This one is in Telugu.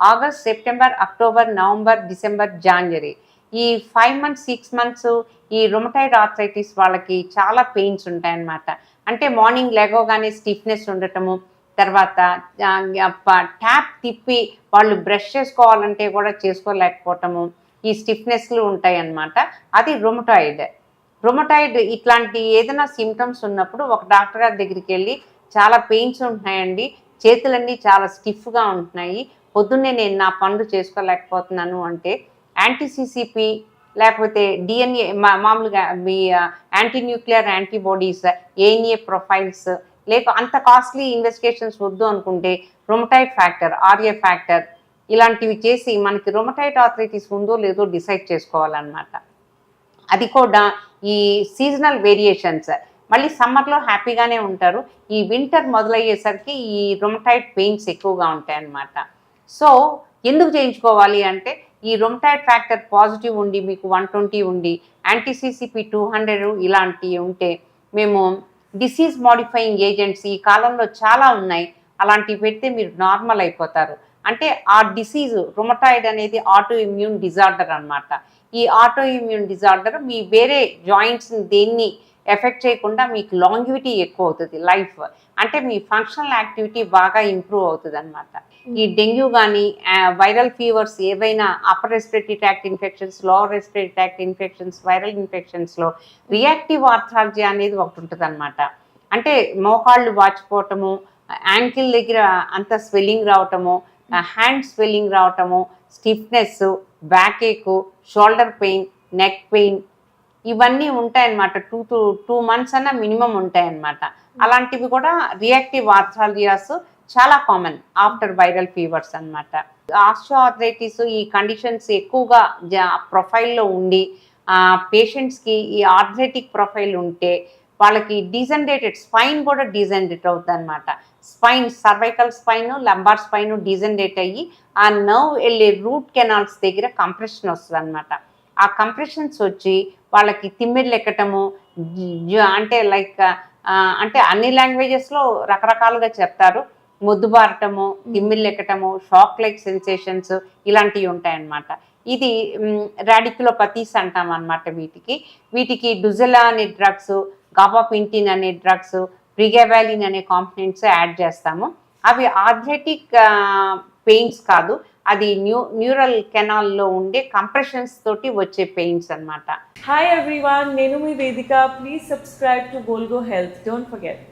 August, September, October, November, December, January ఈ 5 మంత్స్ 6 మంత్స్ ఈ రుమటాయిడ్ ఆర్థరైటిస్ వాళ్ళకి చాలా పెయిన్స్ ఉంటాయన్నమాట. అంటే మార్నింగ్ లేవగానే స్టిఫ్నెస్ ఉండటము, తర్వాత ట్యాప్ తిప్పి వాళ్ళు బ్రష్ చేసుకోవాలంటే కూడా చేసుకోలేకపోవటము, ఈ స్టిఫ్నెస్లు ఉంటాయన్నమాట. అది రుమటాయిడ్ ఇట్లాంటి ఏదైనా సిమ్టమ్స్ ఉన్నప్పుడు ఒక డాక్టర్ గారి దగ్గరికి వెళ్ళి చాలా పెయిన్స్ ఉంటున్నాయండి, చేతులన్నీ చాలా స్టిఫ్గా ఉంటున్నాయి, పొద్దున్నే నేను నా పనులు చేసుకోలేకపోతున్నాను అంటే యాంటీసీసీపీ లేకపోతే డిఎన్ఏ మామూలుగా మీ anti nuclear antibodies, ANA profiles, లేక అంత కాస్ట్లీ ఇన్వెస్టిగేషన్స్ వద్దు అనుకుంటే రుమటాయిడ్ ఫ్యాక్టర్, ఆర్ఏ ఫ్యాక్టర్ ఇలాంటివి చేసి మనకి రుమటాయిడ్ ఆర్థరైటిస్ ఉందో లేదో డిసైడ్ చేసుకోవాలన్నమాట. అది కూడా ఈ సీజనల్ వేరియేషన్స్, మళ్ళీ సమ్మర్లో హ్యాపీగానే ఉంటారు, ఈ వింటర్ మొదలయ్యేసరికి ఈ రుమటాయిడ్ పెయిన్స్ ఎక్కువగా ఉంటాయన్నమాట. సో ఎందుకు చేయించుకోవాలి అంటే ఈ రుమటాయిడ్ ఫ్యాక్టర్ పాజిటివ్ ఉండి మీకు 120 ఉండి యాంటీసీసీపీ 200 ఇలాంటివి ఉంటే మేము డిసీజ్ మోడిఫైయింగ్ ఏజెంట్స్ ఈ కాలంలో చాలా ఉన్నాయి, అలాంటివి పెడితే మీరు నార్మల్ అయిపోతారు. అంటే ఆ డిసీజ్ రుమటాయిడ్ అనేది ఆటో ఇమ్యూన్ డిజార్డర్ అనమాట. ఈ ఆటో ఇమ్యూన్ డిజార్డర్ మీ వేరే జాయింట్స్ని దేన్ని ఎఫెక్ట్ చేయకుండా మీకు లాంగివిటీ ఎక్కువ అవుతుంది, లైఫ్ అంటే మీ ఫంక్షనల్ యాక్టివిటీ బాగా ఇంప్రూవ్ అవుతుంది అనమాట. ఈ డెంగ్యూ కానీ వైరల్ ఫీవర్స్ ఏవైనా upper respiratory tract infections, lower respiratory tract infections, viral ఇన్ఫెక్షన్స్లో రియాక్టివ్ ఆర్థరాలజీ అనేది ఒకటి ఉంటుంది అనమాట. అంటే మోకాళ్ళు వాచిపోవటము, యాంకిల్ దగ్గర అంత స్వెల్లింగ్ రావటము, హ్యాండ్ స్వెల్లింగ్ రావటము, స్టిఫ్నెస్, బ్యాక్ ఏక్, షోల్డర్ పెయిన్, నెక్ పెయిన్ ఇవన్నీ ఉంటాయన్నమాట. 2 months అన్న మినిమం ఉంటాయన్నమాట. అలాంటివి కూడా రియాక్టివ్ ఆర్థరాలజియాస్ చాలా కామన్ ఆఫ్టర్ వైరల్ ఫీవర్స్ అనమాట. ఆస్టియోఆర్థరైటిస్ ఈ కండిషన్స్ ఎక్కువగా ప్రొఫైల్లో ఉండి పేషెంట్స్కి ఈ ఆర్థరైటిక్ ప్రొఫైల్ ఉంటే వాళ్ళకి డీజనరేటెడ్ స్పైన్ కూడా డీజనరేట్ అవుతుంది అనమాట. Spine, cervical spine, lumbar spine degenerate అయ్యి ఆ నర్వ్ వెళ్ళే రూట్ కెనాల్స్ దగ్గర కంప్రెషన్ వస్తుంది అనమాట. ఆ కంప్రెషన్స్ వచ్చి వాళ్ళకి తిమ్మిర్లు ఎక్కటము, అంటే లైక్ అంటే అన్ని లాంగ్వేజెస్లో రకరకాలుగా చెప్తారు, మొద్దుబారటము, తిమ్మిర్లు ఎక్కటము, షాక్ లైక్ సెన్సేషన్స్ ఇలాంటివి ఉంటాయన్నమాట. ఇది రాడిక్యులోపతీస్ అంటాం అనమాట. వీటికి డుజెలా అనే డ్రగ్స్, గాబాపింటిన్ అనే డ్రగ్స్, ప్రిగావాలిన్ అనే కాంపోనెంట్స్ యాడ్ చేస్తాము. అవి ఆర్థరైటిక్ పెయిన్స్ కాదు, అది న్యూరల్ కెనాల్లో ఉండే కంప్రెషన్స్ తోటి వచ్చే పెయిన్స్ అన్నమాట. హాయ్ ఎవ్రీవన్, నేను మీ వేదిక. Please subscribe to Golgo Health. Don't forget.